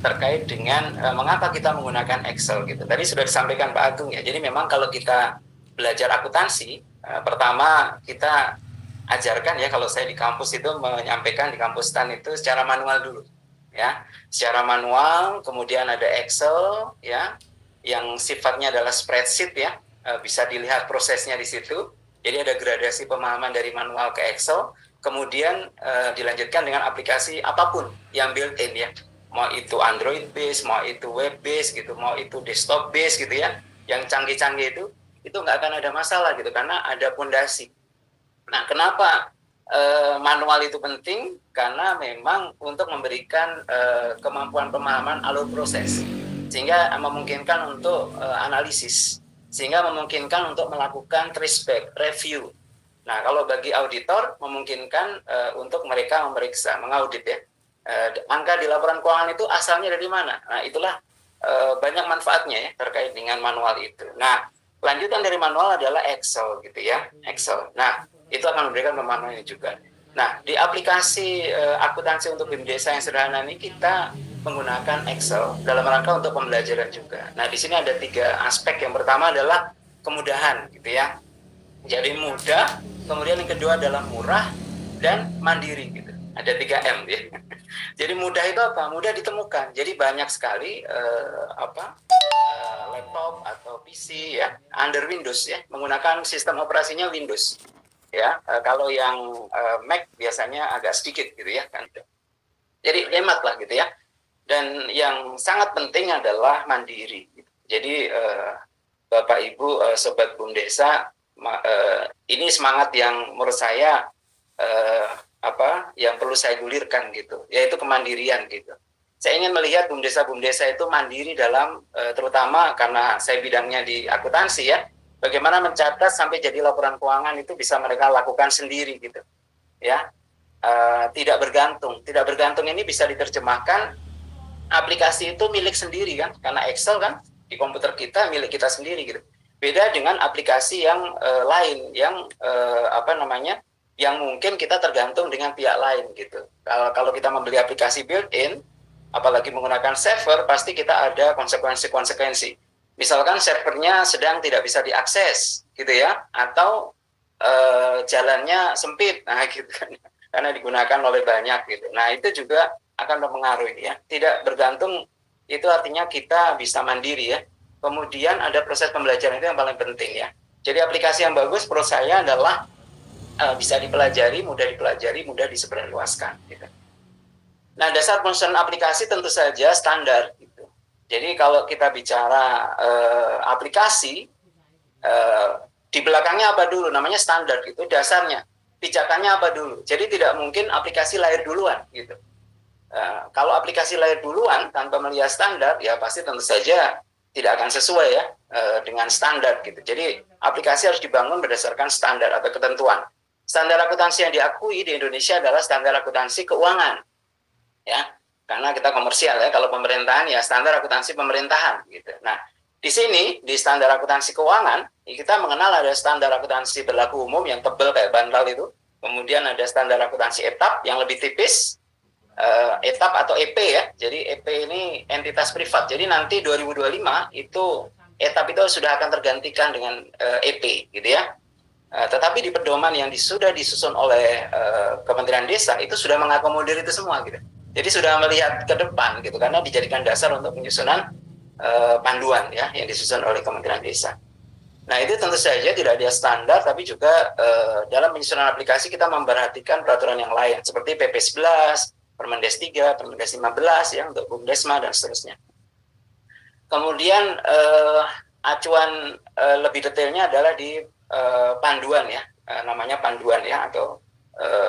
terkait dengan mengapa kita menggunakan Excel gitu. Tadi sudah disampaikan Pak Agung ya. Jadi memang kalau kita belajar akuntansi, pertama kita ajarkan ya, kalau saya di kampus itu menyampaikan di kampus STAN itu secara manual dulu ya. Secara manual, kemudian ada Excel ya yang sifatnya adalah spreadsheet ya. Bisa dilihat prosesnya di situ. Jadi ada gradasi pemahaman dari manual ke Excel, kemudian dilanjutkan dengan aplikasi apapun yang built-in ya, mau itu Android base, mau itu web base gitu, mau itu desktop base gitu ya, yang canggih-canggih itu nggak akan ada masalah gitu, karena ada pondasi. Nah, kenapa manual itu penting? Karena memang untuk memberikan kemampuan pemahaman alur proses, sehingga memungkinkan untuk analisis, sehingga memungkinkan untuk melakukan traceback, review. Nah, kalau bagi auditor memungkinkan untuk mereka memeriksa, mengaudit ya. Angka di laporan keuangan itu asalnya dari mana? Nah, itulah banyak manfaatnya ya terkait dengan manual itu. Nah, lanjutan dari manual adalah Excel gitu ya, Excel. Nah, itu akan memberikan pemahamannya juga. Nah, di aplikasi akuntansi untuk BIM Desa yang sederhana ini kita menggunakan Excel dalam rangka untuk pembelajaran juga. Nah, di sini ada 3 aspek. Yang pertama adalah kemudahan gitu ya. Jadi mudah, kemudian yang kedua adalah murah dan mandiri gitu. Ada 3M ya. Jadi mudah itu apa? Mudah ditemukan. Jadi banyak sekali laptop atau PC ya under Windows ya, menggunakan sistem operasinya Windows ya. Kalau yang Mac biasanya agak sedikit gitu ya kan. Jadi hemat lah gitu ya. Dan yang sangat penting adalah mandiri. Jadi Bapak Ibu Sobat BUM Desa, ini semangat yang menurut saya yang perlu saya gulirkan gitu, yaitu kemandirian gitu. Saya ingin melihat BUM Desa itu mandiri dalam terutama karena saya bidangnya di akuntansi ya, bagaimana mencatat sampai jadi laporan keuangan itu bisa mereka lakukan sendiri gitu ya. Tidak bergantung ini bisa diterjemahkan aplikasi itu milik sendiri kan, karena Excel kan di komputer kita milik kita sendiri gitu. Beda dengan aplikasi yang lain yang yang mungkin kita tergantung dengan pihak lain gitu. Kalau kita membeli aplikasi built-in, apalagi menggunakan server, pasti kita ada konsekuensi. Misalkan servernya sedang tidak bisa diakses gitu ya, atau jalannya sempit, nah gitu kan, karena digunakan oleh banyak gitu. Nah itu juga akan mempengaruhi ya. Tidak bergantung itu artinya kita bisa mandiri ya. Kemudian ada proses pembelajaran, itu yang paling penting ya. Jadi aplikasi yang bagus menurut saya adalah bisa dipelajari, mudah disebarluaskan. Gitu. Nah, dasar penggunaan aplikasi tentu saja standar. Gitu. Jadi kalau kita bicara aplikasi, di belakangnya apa dulu? Namanya standar, gitu. Dasarnya, pijakannya apa dulu? Jadi tidak mungkin aplikasi lahir duluan. Gitu. Kalau aplikasi lahir duluan tanpa melihat standar, ya pasti tentu saja tidak akan sesuai ya dengan standar. Gitu. Jadi aplikasi harus dibangun berdasarkan standar atau ketentuan. Standar akuntansi yang diakui di Indonesia adalah standar akuntansi keuangan, ya, karena kita komersial ya. Kalau pemerintahan ya standar akuntansi pemerintahan, gitu. Nah, di sini di standar akuntansi keuangan kita mengenal ada standar akuntansi berlaku umum yang tebal kayak bantal itu, kemudian ada standar akuntansi etap yang lebih tipis, etap atau EP ya. Jadi EP ini entitas privat. Jadi nanti 2025 itu etap itu sudah akan tergantikan dengan EP, gitu ya. Tetapi di pedoman yang sudah disusun oleh Kementerian Desa itu sudah mengakomodir itu semua gitu. Jadi sudah melihat ke depan gitu, karena dijadikan dasar untuk penyusunan panduan ya yang disusun oleh Kementerian Desa. Nah itu tentu saja tidak ada standar, tapi juga dalam penyusunan aplikasi kita memperhatikan peraturan yang lain seperti PP 11, Permendes 3, Permendes 15 ya untuk BUMDesma dan seterusnya. Kemudian acuan lebih detailnya adalah di panduan ya, namanya panduan ya atau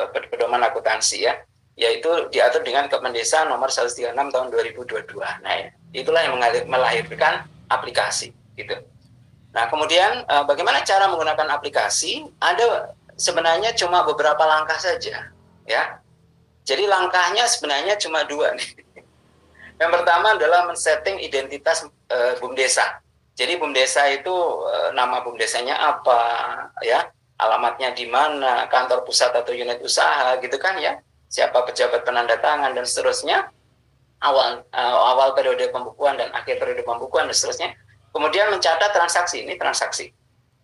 pedoman akuntansi ya, yaitu diatur dengan Kemendesa nomor 136 tahun 2022. Nah, itulah yang melahirkan aplikasi gitu. Nah, kemudian bagaimana cara menggunakan aplikasi? Ada sebenarnya cuma beberapa langkah saja ya. Jadi langkahnya sebenarnya cuma 2 nih. Yang pertama adalah men-setting identitas BUM Desa. Jadi BUM Desa itu nama BUM Desanya apa, ya, alamatnya di mana, kantor pusat atau unit usaha, gitu kan ya, siapa pejabat penanda tangan dan seterusnya. awal periode pembukuan dan akhir periode pembukuan dan seterusnya. Kemudian mencatat transaksi, ini transaksi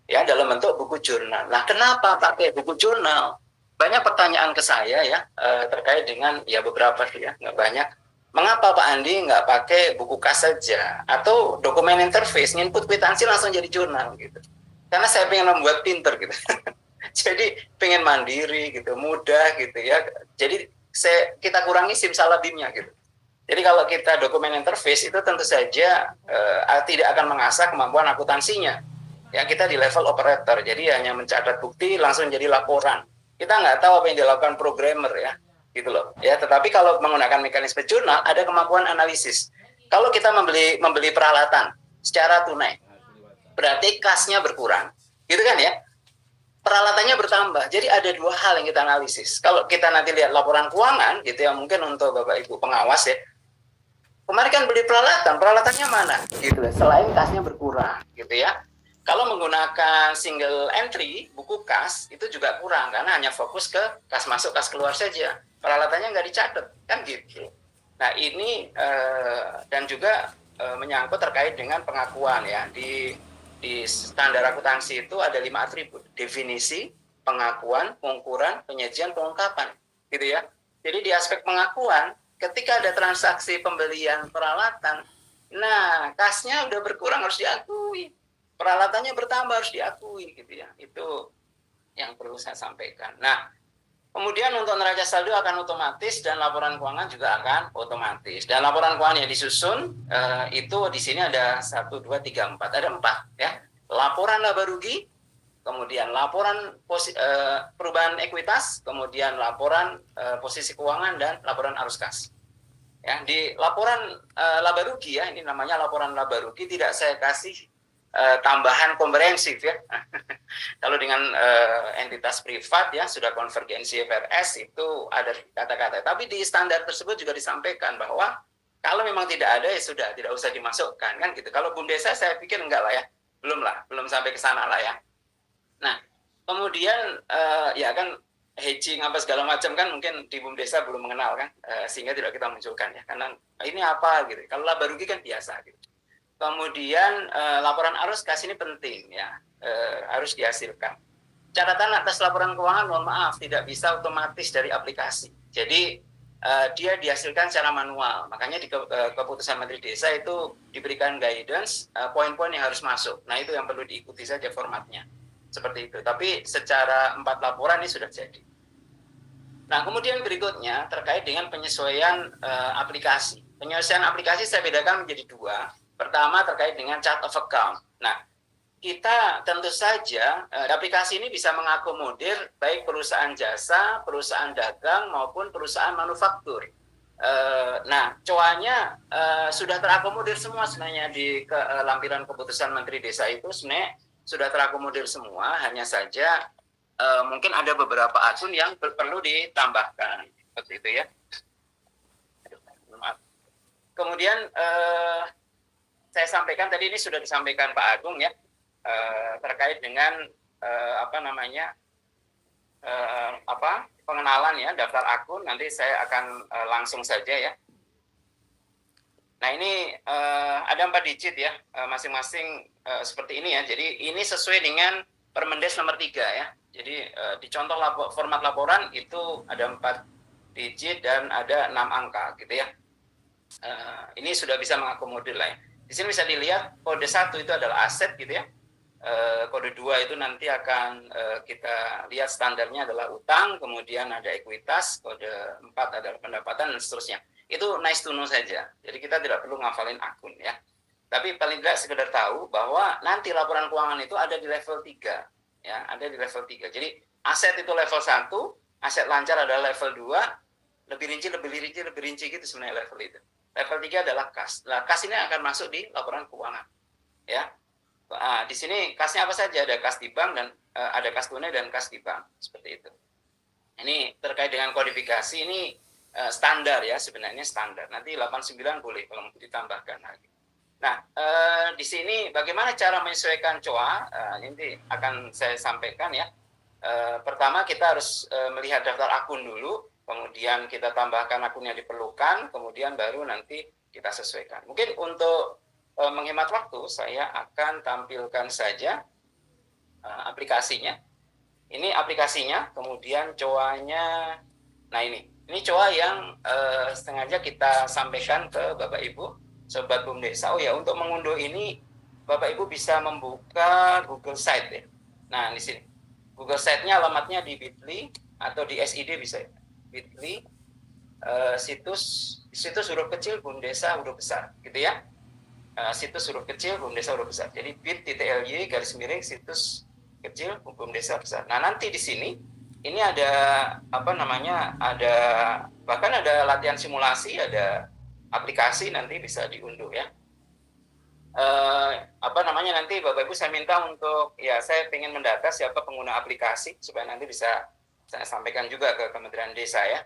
ya dalam bentuk buku jurnal. Nah, kenapa pakai buku jurnal? Banyak pertanyaan ke saya ya terkait dengan ya beberapa sih ya, nggak banyak. Mengapa Pak Andi nggak pakai buku kas saja atau dokumen interface, input kwitansi langsung jadi jurnal gitu? Karena saya pengen membuat pinter gitu. Jadi pengen mandiri gitu, mudah gitu ya. Jadi kita kurangi simsalabimnya gitu. Jadi kalau kita dokumen interface itu tentu saja tidak akan mengasah kemampuan akuntansinya. Ya kita di level operator, jadi hanya mencatat bukti langsung jadi laporan. Kita nggak tahu apa yang dilakukan programmer ya, gitu loh. Ya, tetapi kalau menggunakan mekanisme jurnal ada kemampuan analisis. Kalau kita membeli peralatan secara tunai, berarti kasnya berkurang, gitu kan ya? Peralatannya bertambah. Jadi ada dua hal yang kita analisis. Kalau kita nanti lihat laporan keuangan, gitu ya, mungkin untuk Bapak Ibu pengawas ya, kemarin kan beli peralatan, peralatannya mana? Gitu ya. Selain kasnya berkurang, gitu ya. Kalau menggunakan single entry, buku kas, itu juga kurang, karena hanya fokus ke kas masuk, kas keluar saja. Peralatannya nggak dicatat, kan gitu. Nah ini, dan juga menyangkut terkait dengan pengakuan ya. Di standar akuntansi itu ada 5 atribut. Definisi, pengakuan, pengukuran, penyajian, pengungkapan. Gitu ya. Jadi di aspek pengakuan, ketika ada transaksi pembelian peralatan, nah kasnya udah berkurang harus diakui. Peralatannya bertambah harus diakui gitu ya. Itu yang perlu saya sampaikan. Nah, kemudian untuk neraca saldo akan otomatis dan laporan keuangan juga akan otomatis. Dan laporan keuangan yang disusun itu di sini ada 1 2 3 4, ada 4 ya. Laporan laba rugi, kemudian laporan perubahan ekuitas, kemudian laporan posisi keuangan dan laporan arus kas. Ya, di laporan laba rugi ya, ini namanya laporan laba rugi, tidak saya kasih tambahan komprehensif ya. Kalau dengan entitas privat ya sudah konvergensi FRS itu ada kata-kata. Tapi di standar tersebut juga disampaikan bahwa kalau memang tidak ada ya sudah tidak usah dimasukkan kan gitu. Kalau BUMDESA saya pikir enggak lah ya, belum sampai ke sana lah ya. Nah kemudian ya kan hedging apa segala macam kan mungkin di BUMDESA belum mengenal kan, sehingga tidak kita munculkan ya. Karena ini apa gitu. Kalau laba rugi kan biasa gitu. Kemudian laporan arus kas ini penting ya, harus dihasilkan. Catatan atas laporan keuangan mohon maaf tidak bisa otomatis dari aplikasi. Jadi dia dihasilkan secara manual. Makanya di keputusan Menteri Desa itu diberikan guidance poin-poin yang harus masuk. Nah itu yang perlu diikuti saja formatnya. Seperti itu. Tapi secara 4 laporan ini sudah jadi. Nah kemudian berikutnya terkait dengan penyesuaian aplikasi. Penyesuaian aplikasi saya bedakan menjadi 2. Pertama terkait dengan chart of account. Nah, kita tentu saja aplikasi ini bisa mengakomodir baik perusahaan jasa, perusahaan dagang maupun perusahaan manufaktur. Nah, coanya sudah terakomodir semua sebenarnya di lampiran keputusan Menteri Desa itu sebenarnya sudah terakomodir semua. Hanya saja mungkin ada beberapa akun yang perlu ditambahkan seperti itu ya. Kemudian saya sampaikan tadi ini sudah disampaikan Pak Agung ya terkait dengan pengenalan ya daftar akun. Nanti saya akan langsung saja ya. Nah ini ada 4 digit ya masing-masing seperti ini ya. Jadi ini sesuai dengan Permendes nomor 3 ya. Jadi di contoh format laporan itu ada 4 digit dan ada 6 angka gitu ya. Ini sudah bisa mengakomodir lah ya. Di sini bisa dilihat kode 1 itu adalah aset gitu ya. Kode 2 itu nanti akan kita lihat standarnya adalah utang, kemudian ada ekuitas, kode 4 adalah pendapatan dan seterusnya. Itu nice to know saja. Jadi kita tidak perlu ngafalin akun ya. Tapi paling tidak sekedar tahu bahwa nanti laporan keuangan itu ada di level 3 ya, ada di level 3. Jadi aset itu level 1, aset lancar adalah level 2, lebih rinci gitu sebenarnya level itu. Level 3 adalah kas. Nah, kas ini akan masuk di laporan keuangan. Ya. Nah, di sini kasnya apa saja? Ada kas di bank dan ada kas tunai dan kas di bank. Seperti itu. Ini terkait dengan kodifikasi ini standar ya, sebenarnya standar. Nanti 89 boleh kalau mau ditambahkan lagi. Nah, di sini bagaimana cara menyesuaikan COA? Nanti akan saya sampaikan ya. Pertama kita harus melihat daftar akun dulu. kemudian kita tambahkan akun yang diperlukan, kemudian baru nanti kita sesuaikan. Mungkin untuk menghemat waktu, saya akan tampilkan saja aplikasinya. Ini aplikasinya, kemudian coanya, nah ini coa yang sengaja kita sampaikan ke Bapak Ibu, Sobat BUMDESA. Oh ya, untuk mengunduh ini, Bapak Ibu bisa membuka Google Site ya. Nah, di sini. Google Site-nya alamatnya di bit.ly atau di SID bisa ya. bit.ly situs huruf kecil BUMDESA huruf besar gitu ya. Situs huruf kecil BUMDESA huruf besar. Jadi bit.ly / situs kecil BUMDESA besar. Nah, nanti di sini ini ada ada bahkan ada latihan simulasi, ada aplikasi, nanti bisa diunduh ya. Nanti Bapak Ibu saya minta untuk, ya saya ingin mendata siapa pengguna aplikasi supaya nanti bisa saya sampaikan juga ke Kementerian Desa ya,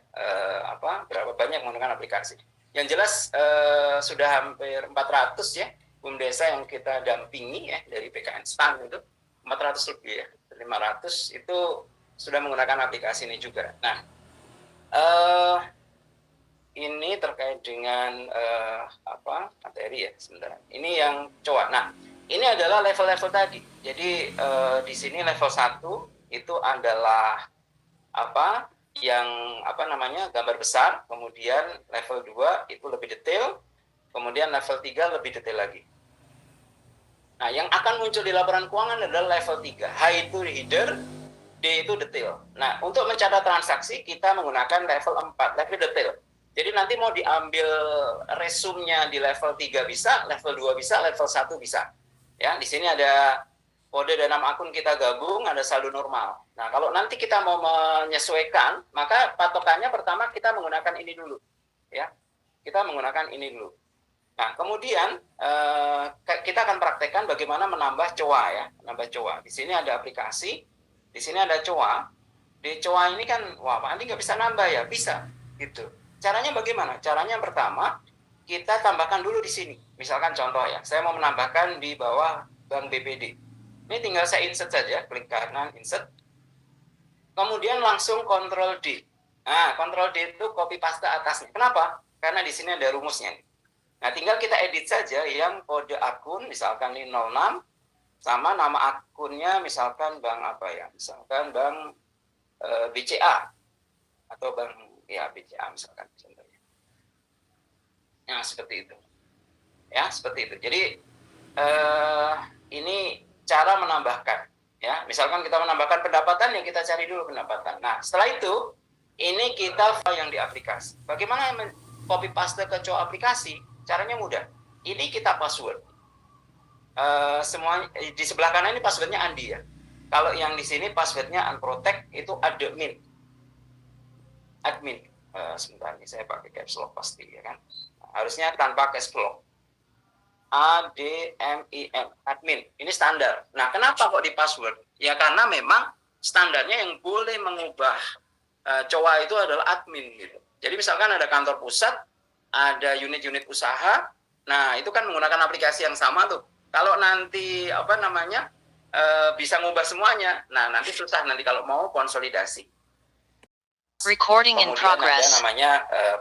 berapa banyak menggunakan aplikasi. Yang jelas sudah hampir 400 ya BUMDESA yang kita dampingi ya dari PKN STAN itu 400 lebih ya, 500 itu sudah menggunakan aplikasi ini juga. Nah, ini terkait dengan materi ya sebentar. Ini yang coa. Nah, ini adalah level-level tadi. Jadi di sini level 1 itu adalah gambar besar, kemudian level 2 itu lebih detail, kemudian level 3 lebih detail lagi. Nah, yang akan muncul di laporan keuangan adalah level 3. H itu header, D itu detail. Nah, untuk mencatat transaksi kita menggunakan level 4, level detail. Jadi nanti mau diambil resumnya di level 3 bisa, level 2 bisa, level 1 bisa. Ya, di sini ada kode dan nama akun kita gabung, ada saldo normal. Nah, kalau nanti kita mau menyesuaikan, maka patokannya pertama kita menggunakan ini dulu. Ya. Kita menggunakan ini dulu. Nah, kemudian kita akan praktekkan bagaimana menambah coa ya, menambah coa. Di sini ada aplikasi, di sini ada coa. Di coa ini kan, Pak Andi nggak bisa nambah ya? Bisa, gitu. Caranya bagaimana? Caranya yang pertama, kita tambahkan dulu di sini. Misalkan contoh ya, saya mau menambahkan di bawah Bank BPD. Ini tinggal saya insert saja, klik kanan, insert. Kemudian langsung Ctrl D. Nah, Ctrl D itu copy paste atasnya. Kenapa? Karena di sini ada rumusnya. Nah, tinggal kita edit saja yang kode akun, misalkan ini 06, sama nama akunnya misalkan bank apa ya? Misalkan bank BCA atau bank ya BCA misalkan contohnya. Nah, seperti itu. Ya, seperti itu. Jadi ini cara menambahkan ya. Misalkan kita menambahkan pendapatan, yang kita cari dulu pendapatan. Nah, setelah itu ini kita file yang di aplikasi. Bagaimana copy paste ke coa aplikasi? Caranya mudah. Ini kita password. Semua di sebelah kanan ini passwordnya Andi ya. Kalau yang di sini passwordnya unprotect itu admin. Sebentar ini saya pakai caps lock pasti ya kan. Harusnya tanpa caps lock. admin. Ini standar. Nah, kenapa kok di password? Ya karena memang standarnya yang boleh mengubah coa itu adalah admin gitu. Jadi misalkan ada kantor pusat, ada unit-unit usaha, nah itu kan menggunakan aplikasi yang sama tuh. Kalau nanti bisa ngubah semuanya, nah nanti susah nanti kalau mau konsolidasi. Recording in progress. Ada namanya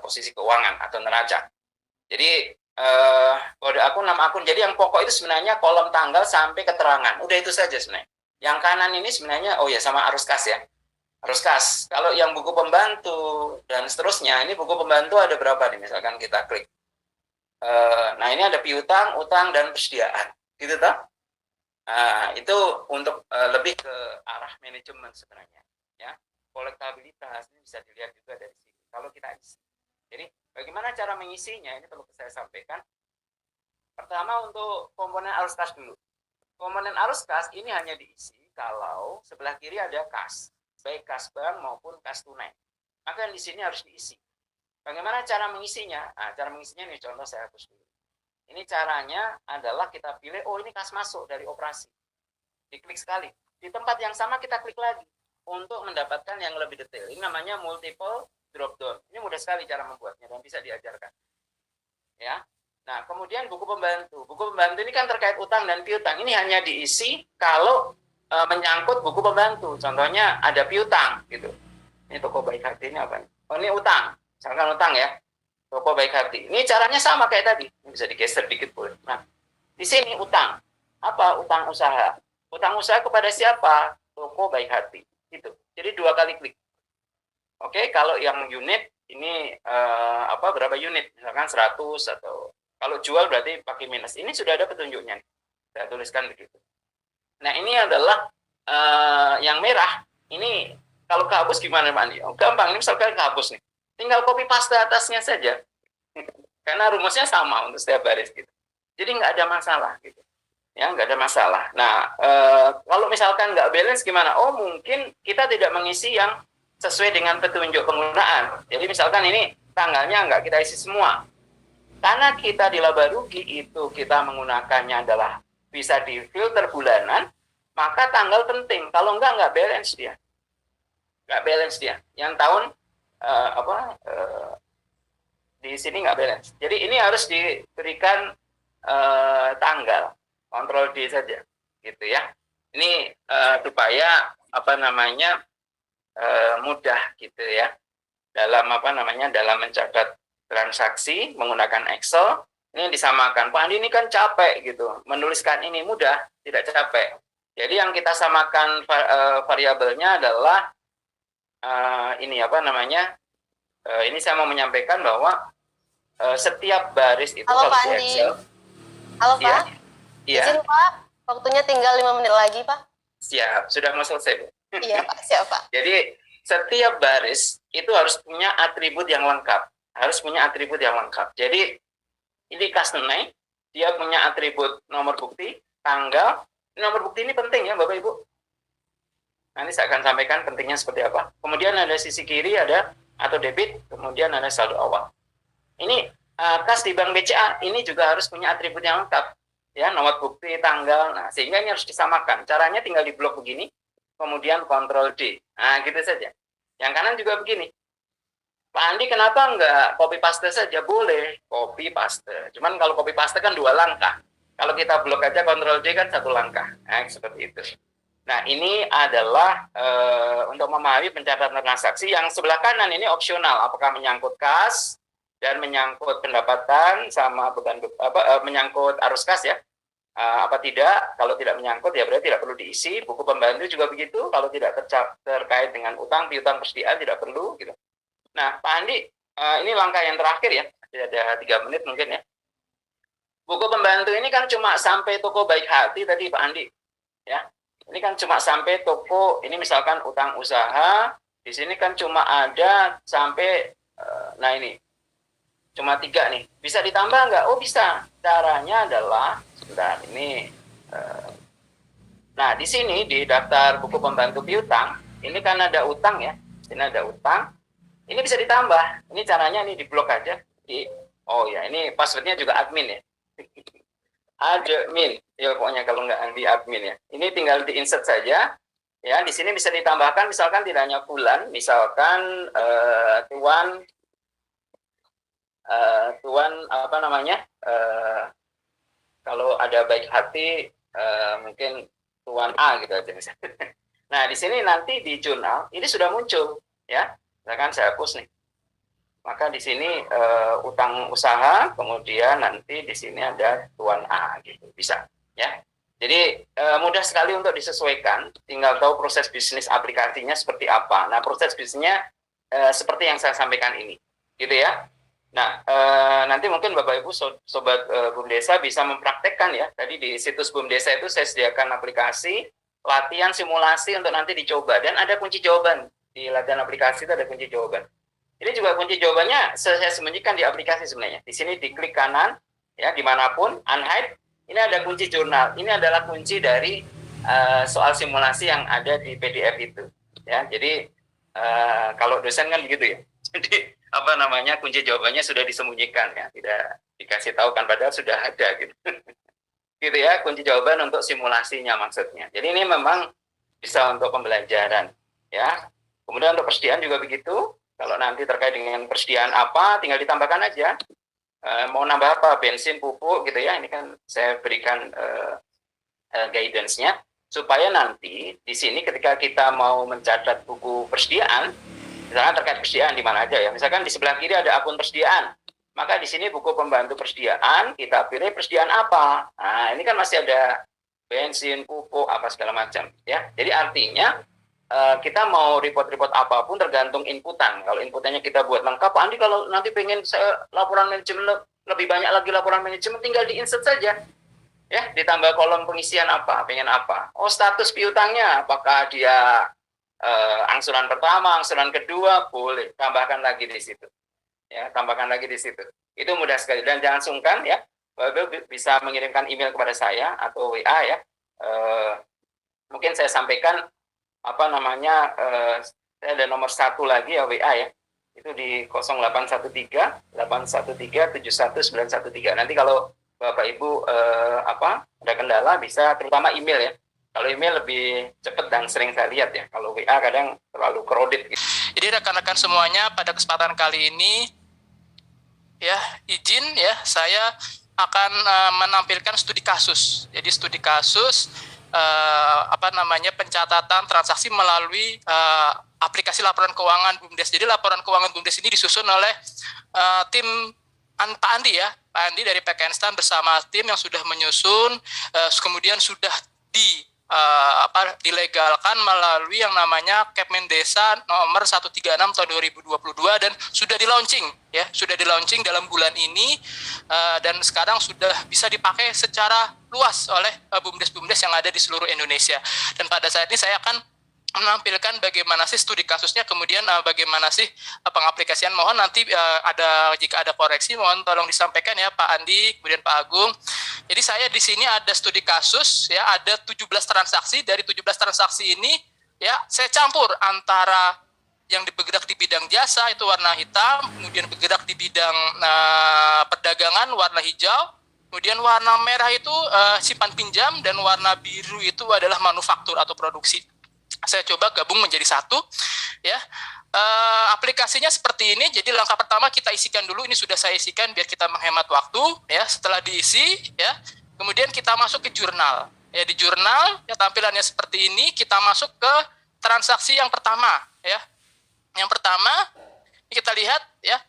posisi keuangan atau neraca. Jadi kode akun, nama akun. Jadi yang pokok itu sebenarnya kolom tanggal sampai keterangan. Udah itu saja sebenarnya. Yang kanan ini sebenarnya sama arus kas ya. Arus kas. Kalau yang buku pembantu dan seterusnya, ini buku pembantu ada berapa nih? Misalkan kita klik. Nah, ini ada piutang, utang, dan persediaan. Gitu toh? Nah, itu untuk lebih ke arah manajemen sebenarnya. Ya. Kolektabilitas ini bisa dilihat juga dari sini. Kalau kita isi. Jadi, bagaimana cara mengisinya? Ini perlu saya sampaikan. Pertama, untuk komponen arus kas dulu. Komponen arus kas ini hanya diisi kalau sebelah kiri ada kas. Baik kas bank maupun kas tunai. Maka di sini harus diisi. Bagaimana cara mengisinya? Nah, cara mengisinya ini contoh saya hapus dulu. Ini caranya adalah kita pilih, ini kas masuk dari operasi. Diklik sekali. Di tempat yang sama kita klik lagi untuk mendapatkan yang lebih detail. Ini namanya multiple drop down. Ini mudah sekali cara membuatnya dan bisa diajarkan. Ya. Nah, kemudian buku pembantu. Buku pembantu ini kan terkait utang dan piutang. Ini hanya diisi kalau menyangkut buku pembantu. Contohnya ada piutang gitu. Ini toko baik hati ini apa nih? Oh, ini utang, misalkan utang ya, toko baik hati. Ini caranya sama kayak tadi, bisa digeser dikit boleh. Nah, di sini utang, apa? Utang usaha. Utang usaha kepada siapa? Toko baik hati. Gitu. Jadi 2 kali klik. Oke, kalau yang unit ini berapa unit? Misalkan 100 atau kalau jual berarti pakai minus. Ini sudah ada petunjuknya. Saya tuliskan begitu. Nah, ini adalah yang merah. Ini kalau kehapus gimana, Pak Andi? Oh, gampang. Ini misalkan kehapus nih. Tinggal copy paste atasnya saja. Karena rumusnya sama untuk setiap baris gitu. Jadi nggak ada masalah gitu. Ya, nggak ada masalah. Nah, kalau misalkan nggak balance gimana? Oh, mungkin kita tidak mengisi yang sesuai dengan petunjuk penggunaan. Jadi misalkan ini tanggalnya nggak kita isi semua. Karena kita di laba rugi itu kita menggunakannya adalah bisa di filter bulanan, maka tanggal penting. Kalau nggak balance dia. Nggak balance dia. Yang tahun di sini nggak balance. Jadi ini harus diberikan tanggal, kontrol D saja, gitu ya. Ini supaya mudah gitu ya dalam dalam mencatat transaksi menggunakan Excel. Ini disamakan. Pak Andi ini kan capek gitu, menuliskan ini mudah, tidak capek. Jadi yang kita samakan variabelnya adalah ini saya mau menyampaikan bahwa setiap baris itu Halo kalau Pak di Andi. Excel. Halo Pak. Iya. Izin Pak, waktunya tinggal 5 menit lagi Pak. Siap, sudah mau selesai Bu. Iya Pak, siap Pak. Jadi setiap baris itu harus punya atribut yang lengkap. Harus punya atribut yang lengkap. Jadi ini custom name, dia punya atribut nomor bukti, tanggal. Nomor bukti ini penting ya Bapak Ibu. Nanti saya akan sampaikan pentingnya seperti apa. Kemudian ada sisi kiri ada atau debit, kemudian ada saldo awal. Ini kas di bank BCA ini juga harus punya atribut yang lengkap. Ya, nomor bukti, tanggal. Nah, sehingga ini harus disamakan. Caranya tinggal di blok begini, kemudian kontrol D. Nah, gitu saja. Yang kanan juga begini. Pak Andi kenapa nggak copy paste saja? Boleh copy paste. Cuman kalau copy paste kan 2 langkah. Kalau kita blok aja kontrol D kan 1 langkah. Nah, seperti itu. Nah, ini adalah untuk memahami pencatatan transaksi. Yang sebelah kanan ini opsional. Apakah menyangkut kas dan menyangkut pendapatan sama beban menyangkut arus kas ya. Apa tidak? Kalau tidak menyangkut ya berarti tidak perlu diisi. Buku pembantu juga begitu. Kalau tidak terkait dengan utang, piutang, persediaan tidak perlu gitu. Nah, Pak Andi, ini langkah yang terakhir ya. Ada 3 menit mungkin ya. Buku pembantu ini kan cuma sampai toko baik hati tadi Pak Andi. Ya. Ini kan cuma sampai toko, ini misalkan utang usaha, di sini kan cuma ada sampai, nah ini, cuma 3 nih. Bisa ditambah nggak? Oh bisa. Caranya adalah, sebentar, ini. Nah, di sini, di daftar buku pembantu piutang, ini kan ada utang ya. Ini ada utang. Ini bisa ditambah. Ini caranya nih diblok aja. Oh ya, ini passwordnya juga admin ya. Admin. Ya pokoknya kalau nggak di admin ya. Ini tinggal di-insert saja. Ya, di sini bisa ditambahkan misalkan tidak hanya bulan, misalkan tuan kalau ada baik hati mungkin tuan A gitu aja misalnya. Nah, di sini nanti di jurnal ini sudah muncul ya. Misalkan saya hapus nih, maka di sini utang usaha, kemudian nanti di sini ada tuan A gitu, bisa ya. Jadi mudah sekali untuk disesuaikan, tinggal tahu proses bisnis aplikasinya seperti apa. Nah, proses bisnisnya seperti yang saya sampaikan ini, gitu ya. Nah, nanti mungkin Bapak Ibu Sobat BUMDesa bisa mempraktekkan ya. Tadi di situs BUMDesa itu saya sediakan aplikasi latihan simulasi untuk nanti dicoba, dan ada kunci jawaban. Di latihan aplikasi itu ada kunci jawaban. Ini juga kunci jawabannya saya sembunyikan di aplikasi sebenarnya. Di sini diklik kanan, ya dimanapun, unhide, ini ada kunci jurnal. Ini adalah kunci dari soal simulasi yang ada di PDF itu. Ya, jadi kalau dosen kan begitu ya. Jadi kunci jawabannya sudah disembunyikan ya, tidak dikasih tahu kan, padahal sudah ada gitu. Gitu ya, kunci jawaban untuk simulasinya maksudnya. Jadi ini memang bisa untuk pembelajaran ya. Kemudian untuk persediaan juga begitu. Kalau nanti terkait dengan persediaan apa, tinggal ditambahkan aja. Mau nambah apa? Bensin, pupuk gitu ya. Ini kan saya berikan guidance-nya. Supaya nanti di sini ketika kita mau mencatat buku persediaan, Misalkan terkait persediaan di mana aja ya. Misalkan di sebelah kiri ada akun persediaan. Maka di sini buku pembantu persediaan, kita pilih persediaan apa. Nah, ini kan masih ada bensin, pupuk, apa segala macam ya. Jadi artinya kita mau report-report apapun tergantung inputan. Kalau inputannya kita buat lengkap, Pak Andi kalau nanti pengen saya laporan manajemen lebih banyak lagi laporan manajemen, tinggal di-insert saja. Ya, ditambah kolom pengisian apa, pengen apa. Oh, status piutangnya, apakah dia angsuran pertama, angsuran kedua, boleh tambahkan lagi di situ. Ya, tambahkan lagi di situ. Itu mudah sekali dan jangan sungkan ya. Bapak bisa mengirimkan email kepada saya atau WA ya. Mungkin saya sampaikan apa namanya, saya ada nomor 1 lagi ya WA ya. Itu di 0813 813 71913. Nanti kalau Bapak Ibu ada kendala bisa terutama email ya. Kalau email lebih cepat dan sering saya lihat ya. Kalau WA kadang terlalu crowded. Gitu. Jadi rekan-rekan semuanya pada kesempatan kali ini ya izin ya saya akan menampilkan studi kasus. Jadi studi kasus pencatatan transaksi melalui aplikasi laporan keuangan BUMDes. Jadi laporan keuangan BUMDes ini disusun oleh tim Pak Andi ya. Pak Andi dari PKN bersama tim yang sudah menyusun kemudian sudah dilegalkan melalui yang namanya Kepmen Desa nomor 136 tahun 2022 dan sudah di-launching ya, sudah di-launching dalam bulan ini dan sekarang sudah bisa dipakai secara luas oleh BUMDes-BUMDes yang ada di seluruh Indonesia. Dan pada saat ini saya akan menampilkan bagaimana sih studi kasusnya, kemudian bagaimana sih pengaplikasian. Mohon nanti jika ada koreksi mohon tolong disampaikan ya Pak Andi, kemudian Pak Agung. Jadi saya di sini ada studi kasus ya, ada 17 transaksi. Dari 17 transaksi ini ya saya campur antara yang bergerak di bidang jasa itu warna hitam, kemudian bergerak di bidang perdagangan warna hijau, kemudian warna merah itu simpan pinjam, dan warna biru itu adalah manufaktur atau produksi. Saya coba gabung menjadi satu ya. Aplikasinya seperti ini. Jadi langkah pertama kita isikan dulu, ini sudah saya isikan biar kita menghemat waktu ya. Setelah diisi ya, kemudian kita masuk ke jurnal ya. Di jurnal ya tampilannya seperti ini. Kita masuk ke transaksi yang pertama ya. Yang pertama kita lihat ya,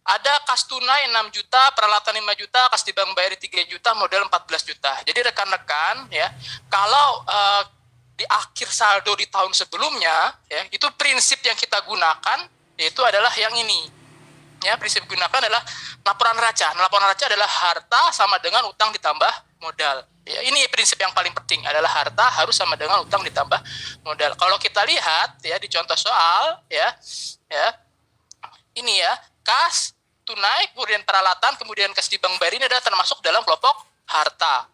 ada kas tunai 6 juta, peralatan 5 juta, kas di bank bayar 3 juta, modal 14 juta. Jadi rekan-rekan ya, kalau di akhir saldo di tahun sebelumnya ya, itu prinsip yang kita gunakan yaitu adalah yang ini ya. Prinsip gunakan adalah laporan raca. Nah, laporan raca adalah harta sama dengan utang ditambah modal ya. Ini prinsip yang paling penting, adalah harta harus sama dengan utang ditambah modal. Kalau kita lihat ya di contoh soal ya ini ya, kas tunai, kemudian peralatan, kemudian kas di bank bayar, ini adalah termasuk dalam kelompok harta.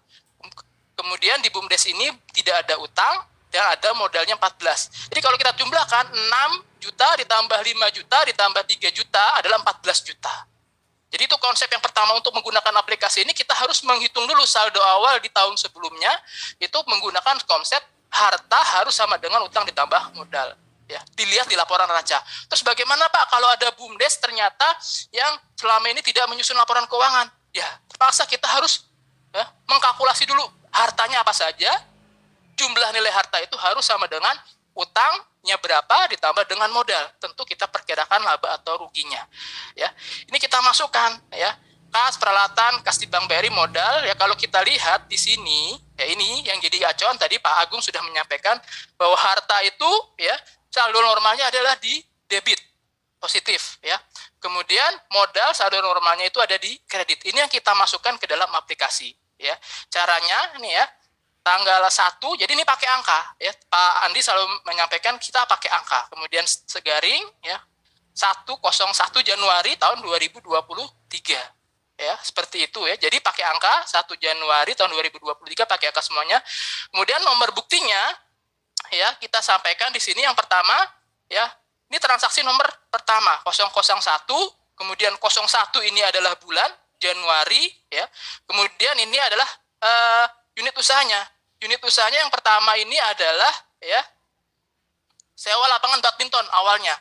Kemudian di BUMDes ini tidak ada utang dan ada modalnya 14. Jadi kalau kita jumlahkan 6 juta ditambah 5 juta ditambah 3 juta adalah 14 juta. Jadi itu konsep yang pertama untuk menggunakan aplikasi ini. Kita harus menghitung dulu saldo awal di tahun sebelumnya, itu menggunakan konsep harta harus sama dengan utang ditambah modal. Ya, dilihat di laporan raca. Terus bagaimana Pak kalau ada BUMDes ternyata yang selama ini tidak menyusun laporan keuangan? Ya, terpaksa kita harus ya, mengkalkulasi dulu hartanya apa saja. Jumlah nilai harta itu harus sama dengan utangnya berapa ditambah dengan modal. Tentu kita perkirakan laba atau ruginya. Ya, ini kita masukkan ya, kas peralatan, kas di bank BRI, modal ya. Kalau kita lihat di sini ya, ini yang jadi acuan tadi Pak Agung sudah menyampaikan bahwa harta itu ya saldo normalnya adalah di debit positif ya. Kemudian modal saldo normalnya itu ada di kredit. Ini yang kita masukkan ke dalam aplikasi ya. Caranya ini ya, tanggal 1, jadi ini pakai angka ya. Pak Andi selalu menyampaikan kita pakai angka. Kemudian segaring ya 101 Januari tahun 2023 ya, seperti itu ya. Jadi pakai angka 1 Januari tahun 2023, pakai angka semuanya. Kemudian nomor buktinya ya kita sampaikan di sini. Yang pertama ya, ini transaksi nomor pertama 001, kemudian 01 ini adalah bulan Januari ya. Kemudian ini adalah unit usahanya. Unit usahanya yang pertama ini adalah ya sewa lapangan badminton awalnya.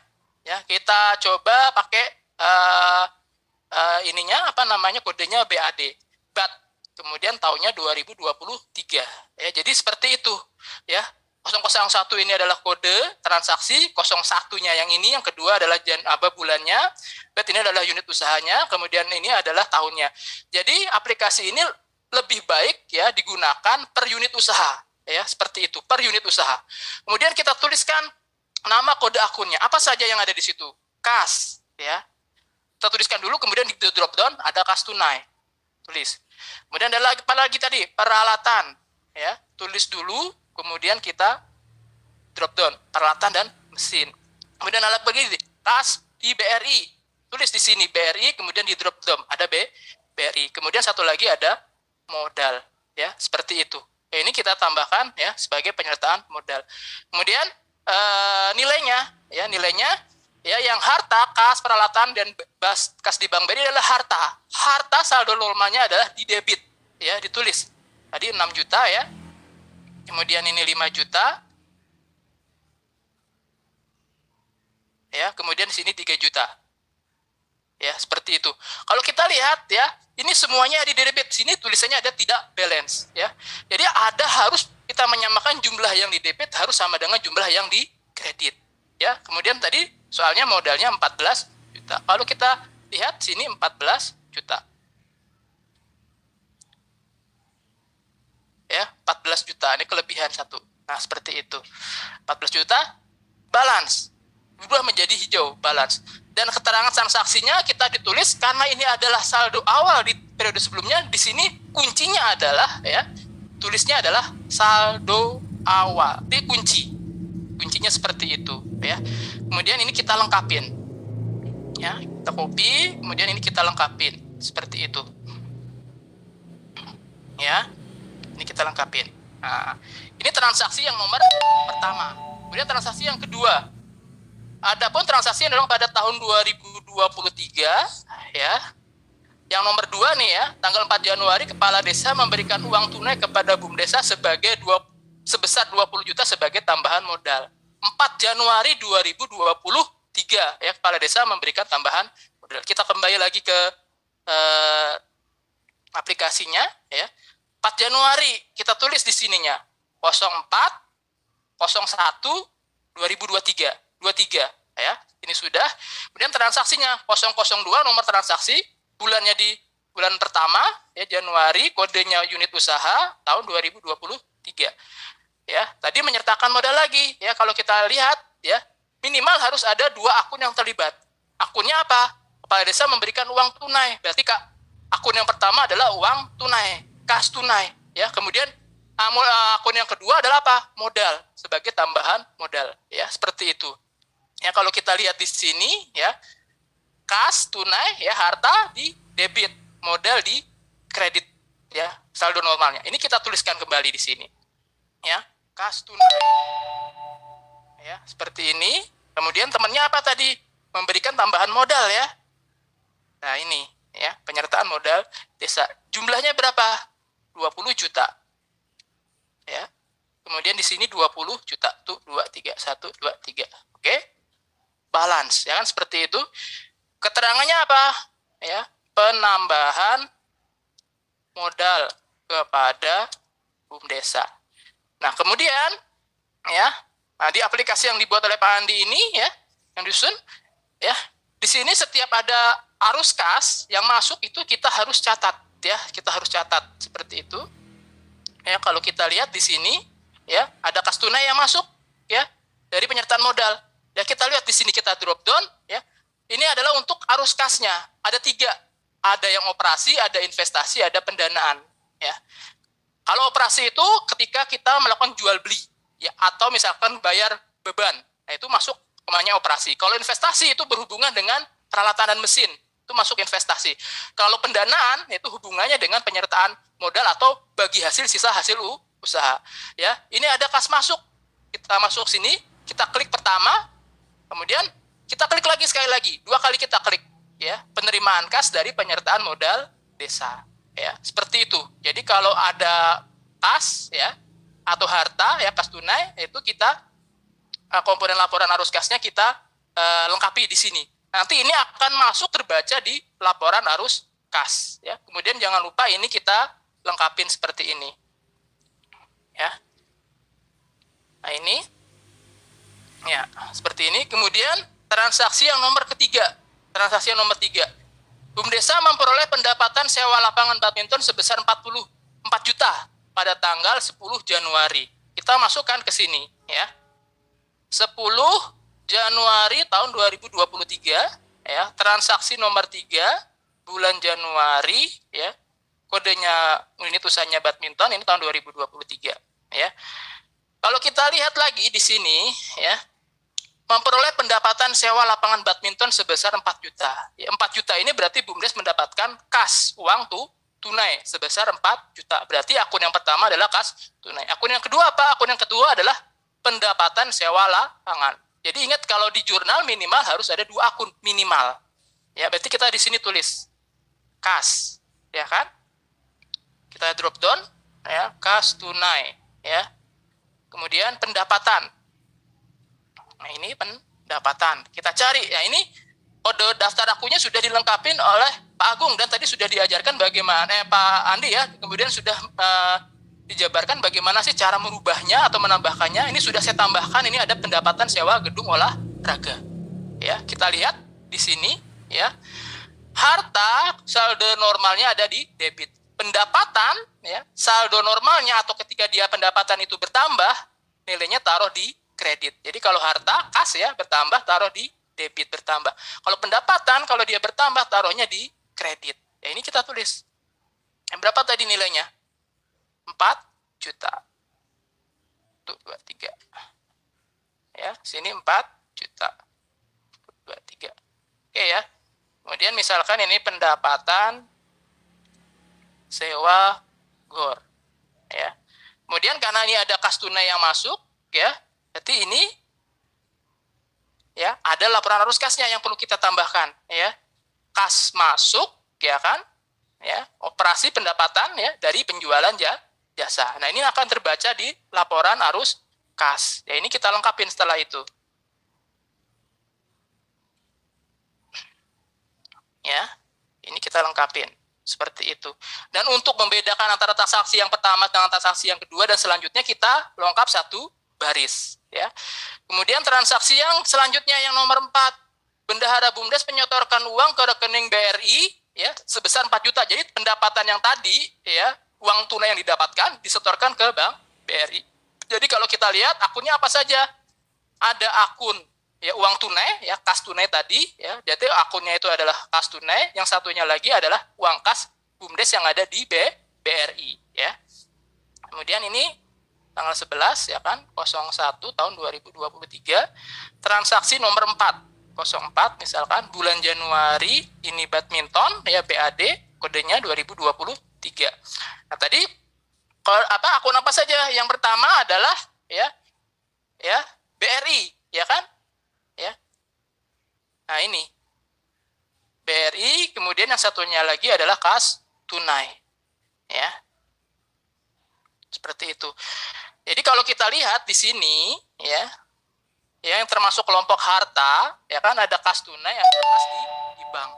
Ya, kita coba pakai kodenya BAD. BAD. Kemudian tahunnya 2023. Ya, jadi seperti itu ya. 001 ini adalah kode transaksi, 01-nya yang ini, yang kedua adalah bulannya, berarti ini adalah unit usahanya, kemudian ini adalah tahunnya. Jadi aplikasi ini lebih baik ya digunakan per unit usaha, ya seperti itu, per unit usaha. Kemudian kita tuliskan nama kode akunnya, apa saja yang ada di situ, kas, ya. Kita tuliskan dulu, kemudian di drop down ada kas tunai, tulis. Kemudian ada lagi, apa lagi tadi, peralatan, ya, tulis dulu. Kemudian kita drop down peralatan dan mesin. Kemudian alat begini, kas di BRI. Tulis di sini BRI, kemudian di drop down ada BRI. Kemudian satu lagi ada modal, ya, seperti itu. Ya, ini kita tambahkan ya sebagai penyertaan modal. Kemudian nilainya ya yang harta, kas, peralatan dan kas di Bank BRI adalah harta. Harta saldo normalnya adalah di debit, ya, ditulis. Tadi 6 juta ya. Kemudian ini 5 juta. Ya, kemudian di sini 3 juta. Ya, seperti itu. Kalau kita lihat ya, ini semuanya di debit. Sini tulisannya ada tidak balance ya. Jadi harus kita menyamakan jumlah yang di debit harus sama dengan jumlah yang di kredit. Ya, kemudian tadi soalnya modalnya 14 juta. Kalau kita lihat sini 14 juta. Ya, 14 juta ini kelebihan satu. Nah, seperti itu. 14 juta balance berubah menjadi hijau balance. Dan keterangan transaksinya kita ditulis karena ini adalah saldo awal di periode sebelumnya. Di sini kuncinya adalah ya, tulisnya adalah saldo awal. Ini kuncinya seperti itu ya. Kemudian ini kita lengkapin. Ya, kita copy, kemudian ini kita lengkapin seperti itu. Ya. Ini kita lengkapin. Nah, ini transaksi yang nomor pertama. Kemudian transaksi yang kedua. Adapun transaksi yang adalah pada tahun 2023 ya. Yang nomor 2 nih ya, tanggal 4 Januari kepala desa memberikan uang tunai kepada BUMDesa sebesar 20 juta sebagai tambahan modal. 4 Januari 2023 ya, kepala desa memberikan tambahan modal. Kita kembali lagi ke aplikasinya ya. 4 Januari kita tulis di sininya 04 01 2023 ya. Ini sudah. Kemudian transaksinya 002 nomor transaksi, bulannya di bulan pertama ya Januari, kodenya unit usaha tahun 2023. Ya, tadi menyertakan modal lagi ya. Kalau kita lihat ya, minimal harus ada 2 akun yang terlibat. Akunnya apa? Kepala desa memberikan uang tunai. Berarti akun yang pertama adalah uang tunai, kas tunai ya. Kemudian akun yang kedua adalah apa? Modal, sebagai tambahan modal ya, seperti itu. Ya, kalau kita lihat di sini ya, kas tunai ya, harta di debit, modal di kredit ya, saldo normalnya. Ini kita tuliskan kembali di sini. Ya, kas tunai. Ya, seperti ini. Kemudian temannya apa tadi? Memberikan tambahan modal ya. Nah, ini ya, penyertaan modal desa. Jumlahnya berapa? 20 juta. Ya. Kemudian di sini 20 juta. Tuh 2 3 1 2 3. Oke. Balance ya kan, seperti itu. Keterangannya apa? Ya, penambahan modal kepada BUMDesa. Nah, kemudian ya, di aplikasi yang dibuat oleh Pak Andi ini ya, yang disusun ya, di sini setiap ada arus kas yang masuk itu kita harus catat ya, kita harus catat seperti itu. Ya, kalau kita lihat di sini ya, ada kas tunai yang masuk ya dari penyertaan modal. Ya, kita lihat di sini, kita drop down ya. Ini adalah untuk arus kasnya. Ada 3. Ada yang operasi, ada investasi, ada pendanaan ya. Kalau operasi itu ketika kita melakukan jual beli ya, atau misalkan bayar beban. Nah, itu masuk namanya operasi. Kalau investasi itu berhubungan dengan peralatan dan mesin, itu masuk investasi. Kalau pendanaan itu hubungannya dengan penyertaan modal atau bagi hasil sisa hasil usaha. Ya, ini ada kas masuk. Kita masuk sini, kita klik pertama, kemudian kita klik lagi sekali lagi, 2 kali kita klik ya, penerimaan kas dari penyertaan modal desa ya, seperti itu. Jadi kalau ada kas ya atau harta ya, kas tunai, itu kita komponen laporan arus kasnya kita lengkapi di sini. Nanti ini akan masuk terbaca di laporan arus kas ya. Kemudian jangan lupa ini kita lengkapin seperti ini ya. Nah, ini ya, seperti ini. Kemudian transaksi yang nomor ketiga. Transaksi yang nomor 3. BUMDESA memperoleh pendapatan sewa lapangan badminton sebesar 44 juta pada tanggal 10 Januari. Kita masukkan ke sini ya. 10 Januari tahun 2023 ya, transaksi nomor 3 bulan Januari ya. Kodenya unit usahanya badminton ini tahun 2023 ya. Kalau kita lihat lagi di sini ya, memperoleh pendapatan sewa lapangan badminton sebesar 4 juta. Ya, 4 juta ini berarti BUMDes mendapatkan kas uang tunai sebesar 4 juta. Berarti akun yang pertama adalah kas tunai. Akun yang kedua apa? Akun yang kedua adalah pendapatan sewa lapangan. Jadi ingat kalau di jurnal minimal harus ada 2 akun minimal. Ya, berarti kita di sini tulis kas, ya kan? Kita drop down ya, kas tunai ya. Kemudian pendapatan. Nah, ini pendapatan. Kita cari. Ya, ini kode daftar akunnya sudah dilengkapi oleh Pak Agung dan tadi sudah diajarkan bagaimana Pak Andi ya. Kemudian sudah dijabarkan bagaimana sih cara merubahnya atau menambahkannya. Ini sudah saya tambahkan. Ini ada pendapatan sewa gedung olahraga. Ya, kita lihat di sini ya. Harta saldo normalnya ada di debit. Pendapatan ya, saldo normalnya atau ketika dia pendapatan itu bertambah, nilainya taruh di kredit. Jadi kalau harta kas ya bertambah, taruh di debit bertambah. Kalau pendapatan kalau dia bertambah, taruhnya di kredit. Ya, ini kita tulis. Berapa tadi nilainya? 4 juta. Tuh, 23. Ya, sini 4 juta. 23. Oke ya. Kemudian misalkan ini pendapatan sewa gor. Ya. Kemudian karena ini ada kas tunai yang masuk, ya. Berarti ini ya, ada laporan arus kasnya yang perlu kita tambahkan, ya. Kas masuk, ya kan? Ya, operasi pendapatan ya dari penjualan jasa. Nah, ini akan terbaca di laporan arus kas. Ya, ini kita lengkapin setelah itu. Ya, ini kita lengkapin seperti itu. Dan untuk membedakan antara transaksi yang pertama dengan transaksi yang kedua dan selanjutnya kita lengkap satu baris ya. Kemudian transaksi yang selanjutnya yang nomor 4, bendahara BUMDes menyetorkan uang ke rekening BRI ya sebesar 4 juta. Jadi pendapatan yang tadi ya, uang tunai yang didapatkan disetorkan ke Bank BRI. Jadi kalau kita lihat akunnya apa saja? Ada akun ya uang tunai ya, kas tunai tadi ya. Jadi akunnya itu adalah kas tunai, yang satunya lagi adalah uang kas BUMDes yang ada di BRI ya. Kemudian ini tanggal 11 ya kan, 01 tahun 2023, transaksi nomor 4, 04 misalkan bulan Januari ini badminton ya BAD, kodenya 2023. Nah, tadi akun apa saja? Yang pertama adalah ya BRI ya kan? Ya. Nah, ini BRI, kemudian yang satunya lagi adalah kas tunai. Ya. Seperti itu. Jadi kalau kita lihat di sini ya yang termasuk kelompok harta ya kan, ada kas tunai, ada kas di bank.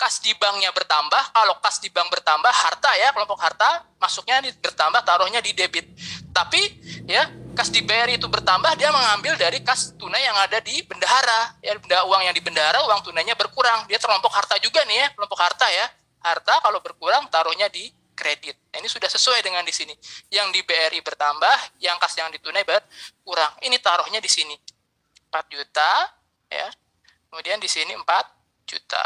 Kas di banknya bertambah, kalau kas di bank bertambah, harta ya kelompok harta masuknya bertambah, taruhnya di debit. Tapi ya kas di BRI itu bertambah, dia mengambil dari kas tunai yang ada di bendahara ya, uang yang di bendahara, uang tunainya berkurang, dia terkelompok harta juga nih ya, kelompok harta ya. Harta kalau berkurang taruhnya di kredit. Nah, ini sudah sesuai dengan di sini. Yang di BRI bertambah, yang kas yang ditunai berkurang. Ini taruhnya di sini 4 juta ya. Kemudian di sini 4 juta.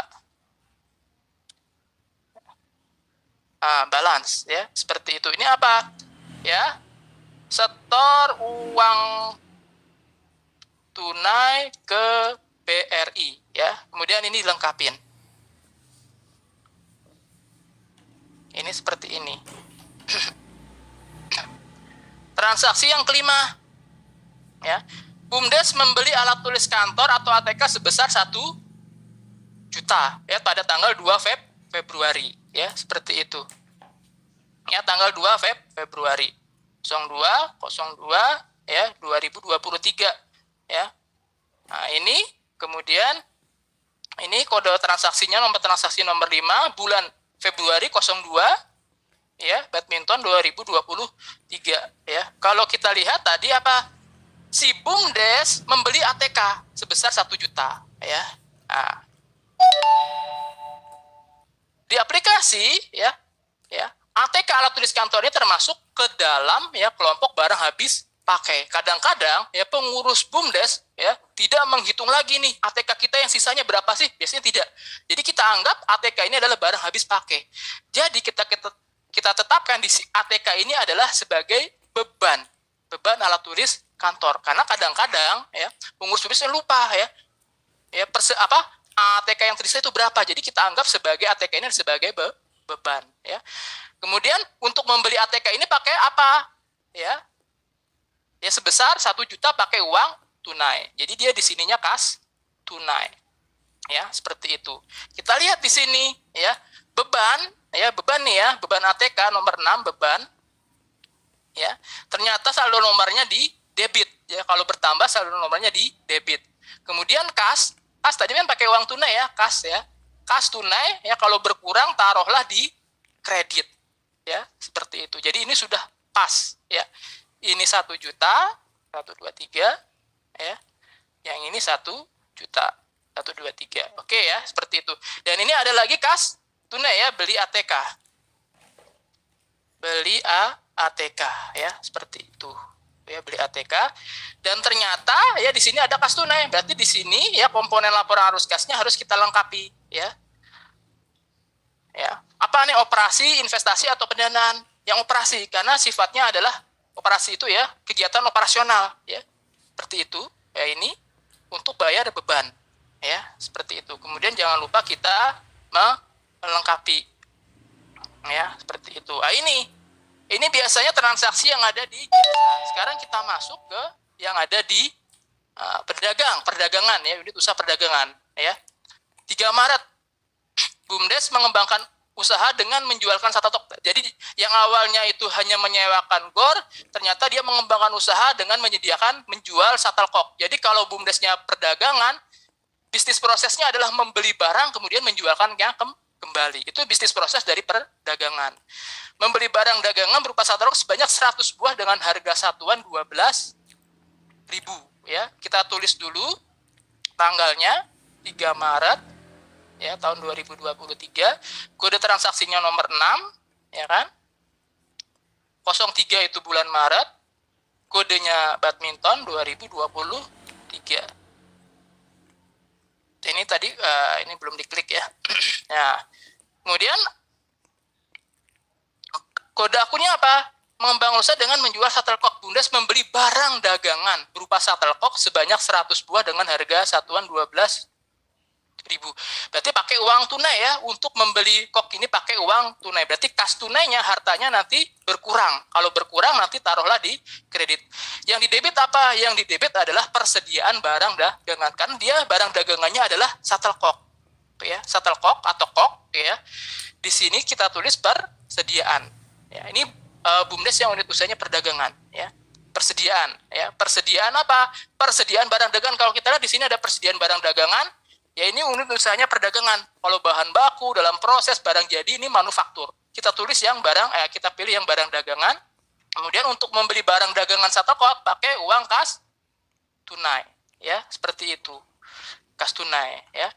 Balance ya, seperti itu. Ini apa? Ya. Setor uang tunai ke BRI ya. Kemudian ini dilengkapin. Ini seperti ini. Transaksi yang kelima. Ya. BUMDes membeli alat tulis kantor atau ATK sebesar 1 juta ya pada tanggal 2 Februari ya, seperti itu. Ya, tanggal 2 Februari. 02 ya 2023 ya. Nah, ini kemudian ini kode transaksinya, nomor transaksi nomor 5 bulan Februari 02 ya, badminton 2023 ya. Kalau kita lihat tadi apa? si BUMDes membeli ATK sebesar 1 juta, ya. Nah, di aplikasi, ya, ATK alat tulis kantor ini termasuk ke dalam ya kelompok barang habis pakai. Kadang-kadang ya pengurus BUMDes ya tidak menghitung lagi nih ATK kita yang sisanya berapa sih? Biasanya tidak. Jadi kita anggap ATK ini adalah barang habis pakai. Jadi kita tetapkan di ATK ini adalah sebagai beban alat tulis kantor. Karena kadang-kadang ya pengurus BUMDes lupa ya ATK yang tersisa itu berapa. Jadi kita anggap sebagai ATK ini sebagai beban ya. Kemudian untuk membeli ATK ini pakai apa? Ya sebesar 1 juta pakai uang tunai. Jadi dia di sininya kas tunai. Ya, seperti itu. Kita lihat di sini ya, beban nih ya, beban ATK nomor 6 beban. Ya. Ternyata saldo nomornya di debit ya. Kalau bertambah saldo nomornya di debit. Kemudian kas tadi kan pakai uang tunai ya, kas ya. Kas tunai ya kalau berkurang taruhlah di kredit. Ya, seperti itu. Jadi ini sudah pas ya. Ini 1 juta, 1, 2, 3 ya. Yang ini 1 juta, 1, 2, 3. Oke ya, seperti itu. Dan ini ada lagi kas tunai ya, beli ATK. Beli ATK ya, seperti itu. Ya, beli ATK. Dan ternyata ya di sini ada kas tunai. Berarti di sini ya komponen laporan arus kasnya harus kita lengkapi ya. Ya, apa nih operasi, investasi atau pendanaan? Yang operasi karena sifatnya adalah operasi itu ya kegiatan operasional ya, seperti itu ya. Ini untuk bayar beban ya, seperti itu. Kemudian jangan lupa kita melengkapi ya, seperti itu. Ini biasanya transaksi yang ada di jasa. Sekarang kita masuk ke yang ada di perdagangan ya, unit usaha perdagangan ya. 3 Maret BUMDes mengembangkan usaha dengan menjualkan shuttle. Jadi yang awalnya itu hanya menyewakan GOR, ternyata dia mengembangkan usaha dengan menjual shuttlecock. Jadi kalau BUMDesnya perdagangan, bisnis prosesnya adalah membeli barang kemudian menjualkannya kembali. Itu bisnis proses dari perdagangan. Membeli barang dagangan berupa shuttlecock sebanyak 100 buah dengan harga satuan 12.000 ya. Kita tulis dulu tanggalnya 3 Maret ya tahun 2023, kode transaksinya nomor 6 ya kan, 03 itu bulan Maret, kodenya badminton 2023. Ini tadi ini belum diklik ya. Nah, kemudian kode akunnya apa? Mengembang usaha dengan menjual shuttlecock. BUMDes membeli barang dagangan berupa shuttlecock sebanyak 100 buah dengan harga satuan 12.000. Berarti pakai uang tunai ya, untuk membeli kok ini pakai uang tunai. Berarti kas tunainya hartanya nanti berkurang. Kalau berkurang nanti taruhlah di kredit. Yang di debit apa? Yang di debit adalah persediaan barang dagangan. Kan dia barang dagangannya adalah shuttlecock. Ya, shuttlecock atau kok ya. Di sini kita tulis persediaan. Ya, ini BUMDes yang unit usahanya perdagangan ya. Persediaan ya. Persediaan apa? Persediaan barang dagangan. Kalau kita lihat di sini ada persediaan barang dagangan. Ya ini unit usahanya perdagangan. Kalau bahan baku dalam proses barang jadi ini manufaktur. Kita tulis yang kita pilih yang barang dagangan. Kemudian untuk membeli barang dagangan shuttlecock pakai uang kas tunai. Ya, seperti itu. Kas tunai ya.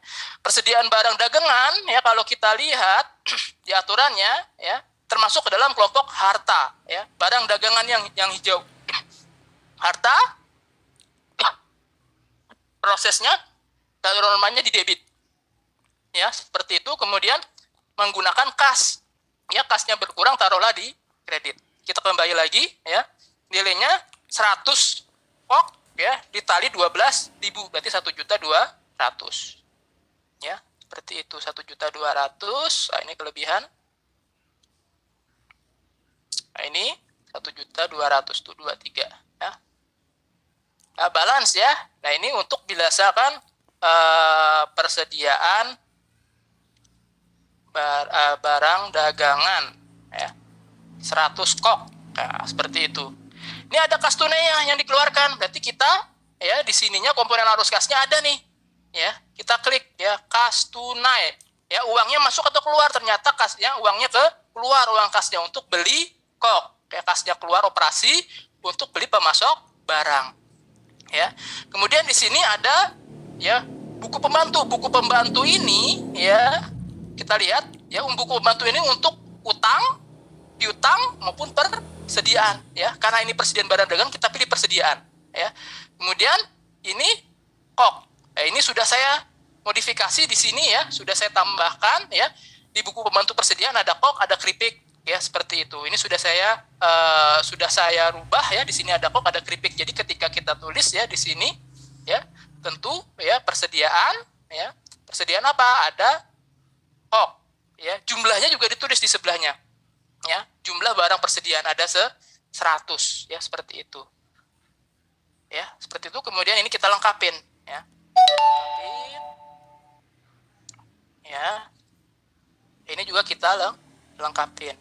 Persediaan barang dagangan ya kalau kita lihat di aturannya ya termasuk ke dalam kelompok harta ya. Barang dagangan yang hijau. Harta prosesnya normanya di debit ya, seperti itu. Kemudian menggunakan kas ya, kasnya berkurang taruhlah di kredit. Kita kembali lagi ya, nilainya 100 kok ya ditali 12.000 berarti 1.200.000 ya, seperti itu. 1.200.000. Ini kelebihan. Ini 1.200.000 tuh 23 ya. Nah, balance ya. Nah, ini untuk berdasarkan persediaan barang dagangan ya 100 kok. Nah, seperti itu. Ini ada kas tunainya yang dikeluarkan. Berarti kita ya di sininya komponen arus kasnya ada nih. Ya, kita klik ya kas tunai. Ya, uangnya masuk atau keluar? Ternyata kasnya uangnya keluar, uang kasnya untuk beli kok. Kayak kasnya keluar operasi untuk beli pemasok barang. Ya. Kemudian di sini ada ya buku pembantu. Buku pembantu ini ya kita lihat ya buku pembantu ini untuk utang, piutang maupun persediaan ya. Karena ini persediaan barang dagangan kita pilih persediaan ya. Kemudian ini kok. Ini sudah saya modifikasi di sini ya, sudah saya tambahkan ya. Di buku pembantu persediaan ada kok, ada keripik ya seperti itu. Ini sudah saya rubah ya. Di sini ada kok, ada keripik. Jadi ketika kita tulis ya di sini ya, tentu ya persediaan ya. Persediaan apa? Ada kok ya. Jumlahnya juga ditulis di sebelahnya. Ya, jumlah barang persediaan ada 100 ya seperti itu. Ya, seperti itu. Kemudian ini kita lengkapin ya. Ya. Ini juga kita lengkapin.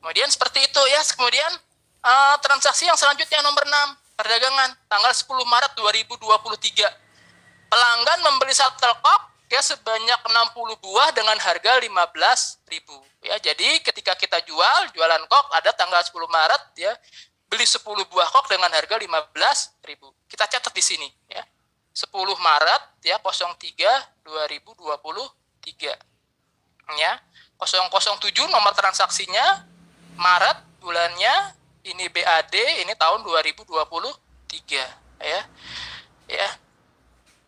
Kemudian seperti itu ya. Kemudian transaksi yang selanjutnya nomor 6, perdagangan tanggal 10 Maret 2023. Pelanggan membeli shuttlecock ya sebanyak 60 buah dengan harga 15.000 ya. Jadi ketika kita jualan kok ada tanggal 10 Maret ya, beli 10 buah kok dengan harga 15.000. Kita catat di sini ya. 10 Maret ya 03/2023. Ya. 007 nomor transaksinya Maret bulannya, ini BAD, ini tahun 2023 ya. Ya.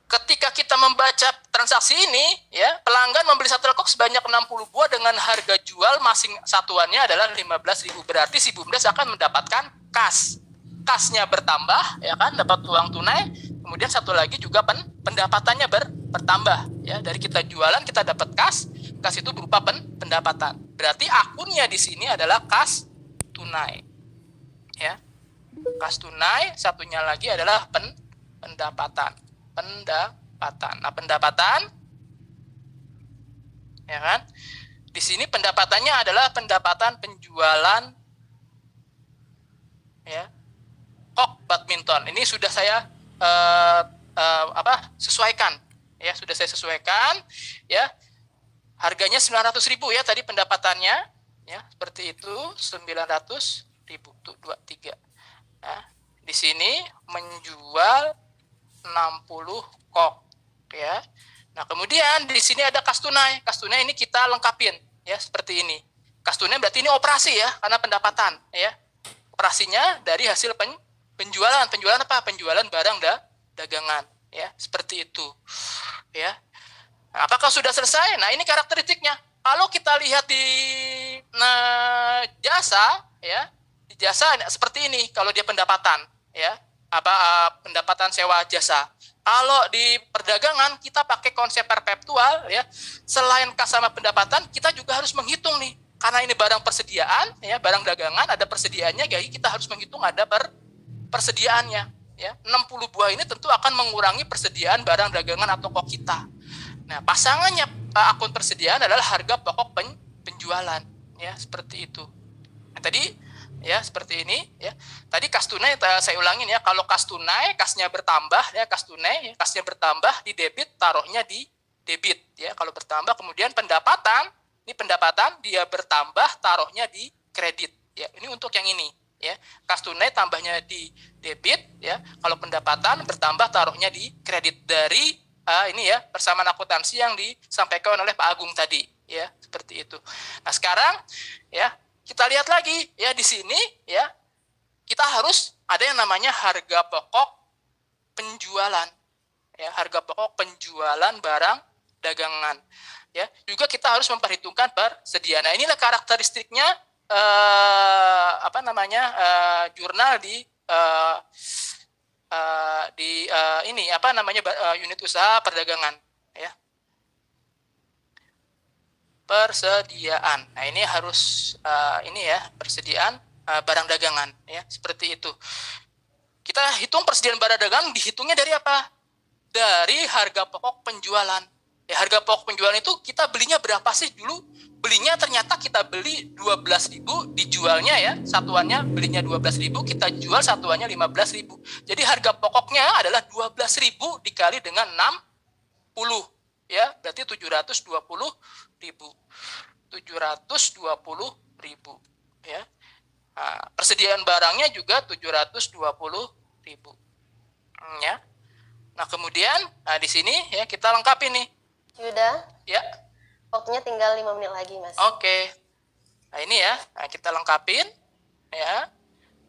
Ketika kita membaca transaksi ini ya, pelanggan membeli shuttlecock sebanyak 60 buah dengan harga jual masing satuannya adalah 15.000. Berarti si BUMDes akan mendapatkan kas. Kasnya bertambah ya kan, dapat uang tunai. Kemudian satu lagi juga pendapatannya bertambah ya. Dari kita jualan kita dapat kas itu berupa pendapatan. Berarti akunnya di sini adalah kas tunai. Ya. Kas tunai, satunya lagi adalah pendapatan. Nah, pendapatan ya kan? Di sini pendapatannya adalah pendapatan penjualan ya. Kok badminton. Ini sudah saya sesuaikan ya, sudah saya sesuaikan ya. Harganya 900.000 ya tadi pendapatannya ya, seperti itu 900.000 tuh 23. Nah, di sini menjual 60 kok ya. Nah, kemudian di sini ada kas tunai. Kas tunai ini kita lengkapin ya seperti ini. Kas tunai berarti ini operasi ya, karena pendapatan ya. Operasinya dari hasil penjualan. Penjualan apa? Penjualan barang dagangan ya, seperti itu. Ya. Nah, apakah sudah selesai? Nah, ini karakteristiknya. Kalau kita lihat di jasa ya, di jasa seperti ini kalau dia pendapatan ya. Pendapatan sewa jasa. Kalau di perdagangan kita pakai konsep perpetual ya. Selain kas sama pendapatan, kita juga harus menghitung nih. Karena ini barang persediaan ya, barang dagangan ada persediaannya, jadi kita harus menghitung ada persediaannya ya. 60 buah ini tentu akan mengurangi persediaan barang dagangan atau kok kita. Nah, pasangannya akun persediaan adalah harga pokok penjualan ya, seperti itu. Nah, tadi ya seperti ini ya. Tadi kas tunai saya ulangin ya, kalau kas tunai kasnya bertambah ya, kas tunai kasnya bertambah di debit, taruhnya di debit ya. Kalau bertambah, kemudian pendapatan, ini pendapatan dia bertambah, taruhnya di kredit ya. Ini untuk yang ini ya. Kas tunai tambahnya di debit ya. Kalau pendapatan bertambah, taruhnya di kredit. Dari ini ya, persamaan akuntansi yang disampaikan oleh Pak Agung tadi ya, seperti itu. Nah, sekarang ya kita lihat lagi ya, di sini ya kita harus ada yang namanya harga pokok penjualan ya, harga pokok penjualan barang dagangan ya. Juga kita harus memperhitungkan persediaan. Nah, inilah karakteristiknya jurnal di unit usaha perdagangan ya. Persediaan. Nah, ini harus persediaan barang dagangan ya, seperti itu. Kita hitung persediaan barang dagangan, dihitungnya dari apa? Dari harga pokok penjualan. Ya, harga pokok penjualan itu kita belinya berapa sih dulu? Belinya ternyata kita beli 12.000, dijualnya ya, satuannya belinya 12.000, kita jual satuannya 15.000. Jadi harga pokoknya adalah 12.000 dikali dengan 60 ya, berarti 720.000. 720.000 ya. Nah, persediaan barangnya juga 720.000 Ya. Nah, kemudian di sini ya kita lengkapi nih. Yuda, Ya. waktunya tinggal 5 menit lagi, Mas. Oke. Nah, ini ya. Nah, kita lengkapin ya.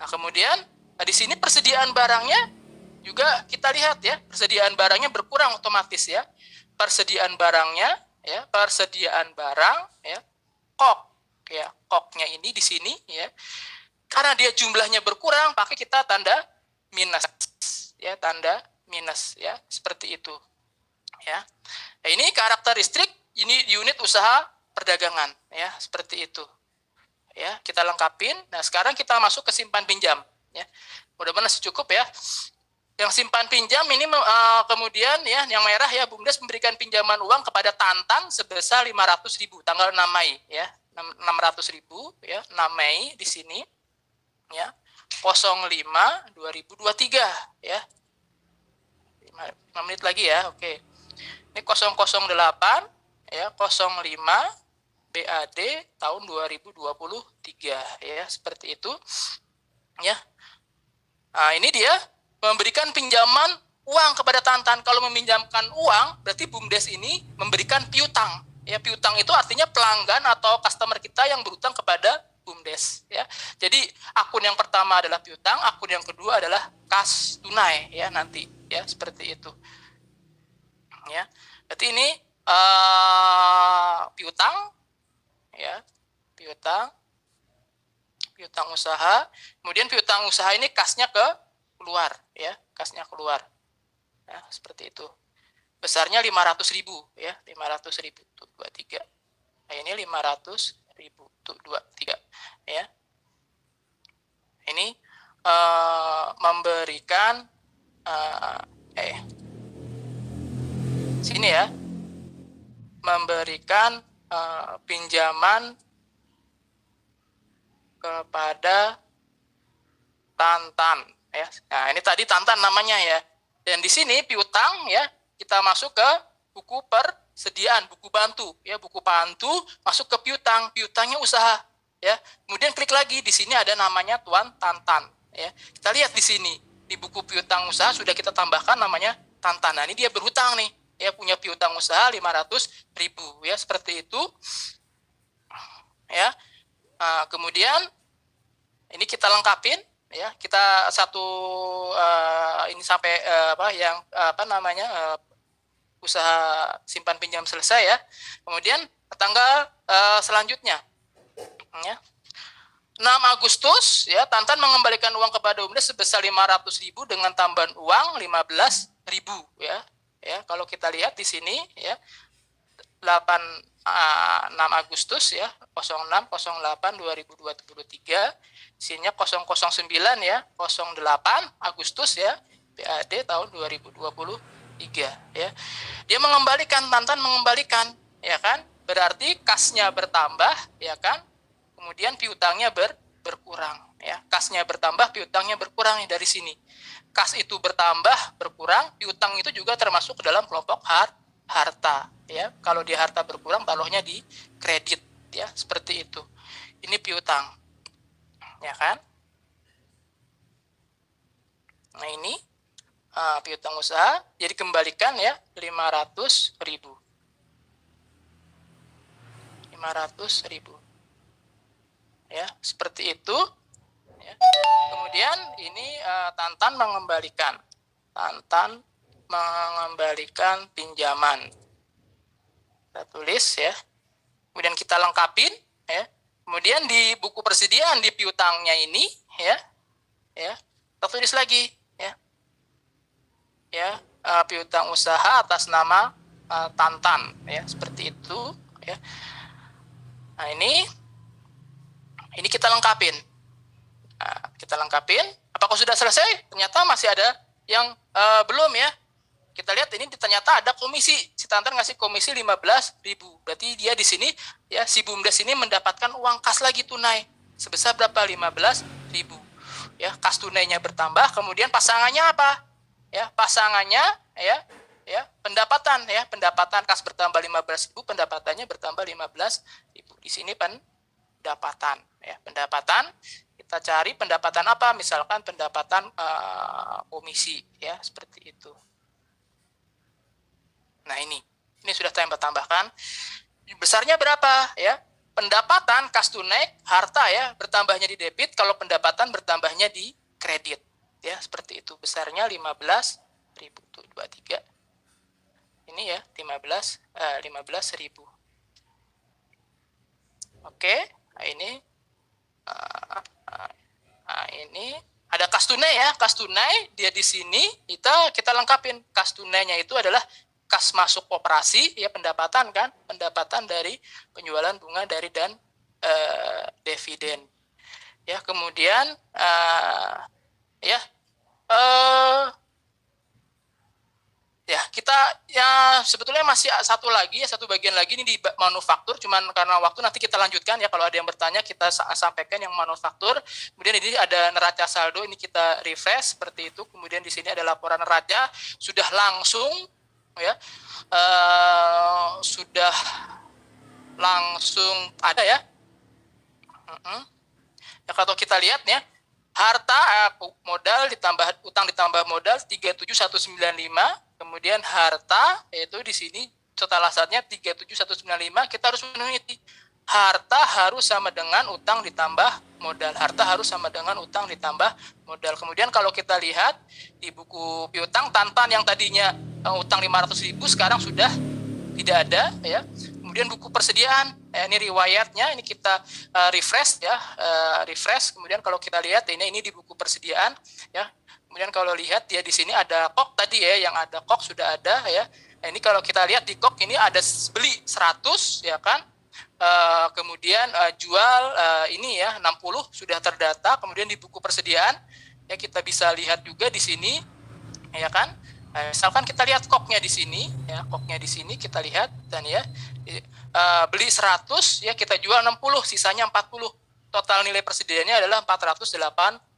Nah, kemudian di sini persediaan barangnya juga kita lihat ya. Persediaan barangnya berkurang otomatis ya. Persediaan barangnya ya, persediaan barang ya. Kok ya, koknya ini di sini ya. Karena dia jumlahnya berkurang, pakai kita tanda minus ya, tanda minus ya, seperti itu ya. Nah, ini karakteristik ini unit usaha perdagangan ya, seperti itu ya. Kita lengkapin. Nah, sekarang kita masuk ke simpan pinjam ya. Mudah-mudahan cukup ya. Yang simpan pinjam ini kemudian ya, yang merah ya, BUMDes memberikan pinjaman uang kepada Tantan sebesar 500.000 tanggal 6 Mei ya. 600.000 ya, 6 Mei di sini ya. 05/2023 ya. 5 menit lagi ya. Oke. Ini 008 ya, 05 BAD tahun 2023 ya, seperti itu ya. Nah, ini dia memberikan pinjaman uang kepada Tantan. Kalau meminjamkan uang berarti BUMDes ini memberikan piutang ya. Piutang itu artinya pelanggan atau customer kita yang berutang kepada BUMDes ya. Jadi akun yang pertama adalah piutang, akun yang kedua adalah kas tunai ya, nanti ya, seperti itu ya. Berarti ini piutang ya, piutang usaha. Kemudian piutang usaha ini kasnya keluar ya, kasnya keluar ya, seperti itu. Besarnya 500.000 ya, 500.000 tuh 23. Nah, ini 500.000 tuh 23 ya. Ini memberikan sini ya, memberikan pinjaman kepada Tantan ya. Nah, ini tadi Tantan namanya ya. Dan di sini piutang ya, kita masuk ke buku persediaan, buku bantu ya, buku bantu masuk ke piutang, piutangnya usaha ya. Kemudian klik lagi, di sini ada namanya Tuan Tantan ya. Kita lihat di sini di buku piutang usaha sudah kita tambahkan namanya Tantan. Nah, ini dia berhutang nih ya, punya piutang usaha 500.000 ya, seperti itu ya. Kemudian ini kita lengkapin ya, kita satu ini sampai usaha simpan pinjam selesai ya. Kemudian tanggal selanjutnya ya, 6 Agustus ya, Tantan mengembalikan uang kepada BUMDes sebesar 500.000 dengan tambahan uang 15.000 ya. Ya, kalau kita lihat di sini ya, 6 Agustus ya, 06/08/2023, isinya 009 ya, 08 Agustus ya, BAD tahun 2023 ya. Dia mengembalikan, Tantan mengembalikan ya kan, berarti kasnya bertambah ya kan, kemudian piutangnya berkurang ya. Kasnya bertambah, piutangnya berkurang dari sini. Kas itu bertambah, berkurang, piutang itu juga termasuk ke dalam kelompok harta ya. Kalau di harta berkurang, taruhnya di kredit ya, seperti itu. Ini piutang ya kan. Nah, ini piutang usaha, jadi kembalikan ya 500.000 ya, seperti itu ya. Kemudian ini Tantan mengembalikan pinjaman. Kita tulis ya. Kemudian kita lengkapin ya. Kemudian di buku persediaan di piutangnya ini ya. Ya. Kita tulis lagi ya. Ya, piutang usaha atas nama Tantan ya, seperti itu ya. Nah, ini kita lengkapin. Nah, kita lengkapin. Apakah sudah selesai? Ternyata masih ada yang belum ya. Kita lihat ini ternyata ada komisi. Si Tantan ngasih komisi 15.000. Berarti dia di sini ya, si BUMDes ini mendapatkan uang kas lagi tunai sebesar berapa? 15.000. Ya, kas tunainya bertambah, kemudian pasangannya apa? Ya, pasangannya ya pendapatan ya, pendapatan kas bertambah 15.000, pendapatannya bertambah 15.000. Di sini pendapatan ya, pendapatan kita cari pendapatan apa, misalkan pendapatan komisi ya, seperti itu. Nah ini sudah saya tambahkan. Besarnya berapa ya? Pendapatan kas tunai harta ya bertambahnya di debit, kalau pendapatan bertambahnya di kredit ya, seperti itu. Besarnya 15.000 tuh 23. Ini ya 15.000. Oke, nah ini ada kas tunai ya, kas tunai dia di sini kita lengkapin. Kas tunainya itu adalah kas masuk operasi ya, pendapatan kan, pendapatan dari penjualan bunga dari dan dividen ya. Kemudian kita ya sebetulnya masih satu bagian lagi ini di manufaktur, cuman karena waktu nanti kita lanjutkan ya, kalau ada yang bertanya kita sampaikan yang manufaktur. Kemudian ini ada neraca saldo, ini kita refresh seperti itu. Kemudian di sini ada laporan neraca sudah langsung ya, sudah langsung ada ya. Ya kalau kita lihat ya, harta modal ditambah utang ditambah modal 37195, kemudian harta yaitu di sini total asetnya 37195, kita harus memenuhi harta harus sama dengan utang ditambah modal. Harta harus sama dengan utang ditambah modal. Kemudian kalau kita lihat di buku piutang, Tantan yang tadinya utang 500.000 sekarang sudah tidak ada ya. Kemudian buku persediaan, ini riwayatnya, ini kita refresh ya, refresh. Kemudian kalau kita lihat ini di buku persediaan ya. Kemudian kalau lihat ya di sini ada kok tadi ya, yang ada kok sudah ada ya. Nah, ini kalau kita lihat di kok ini ada beli 100 ya kan. Kemudian jual ini ya 60 sudah terdata. Kemudian di buku persediaan ya kita bisa lihat juga di sini ya kan. Nah, misalkan kita lihat koknya di sini ya, koknya di sini kita lihat dan ya beli 100 ya, kita jual 60, sisanya 40. Total nilai persediaannya adalah 408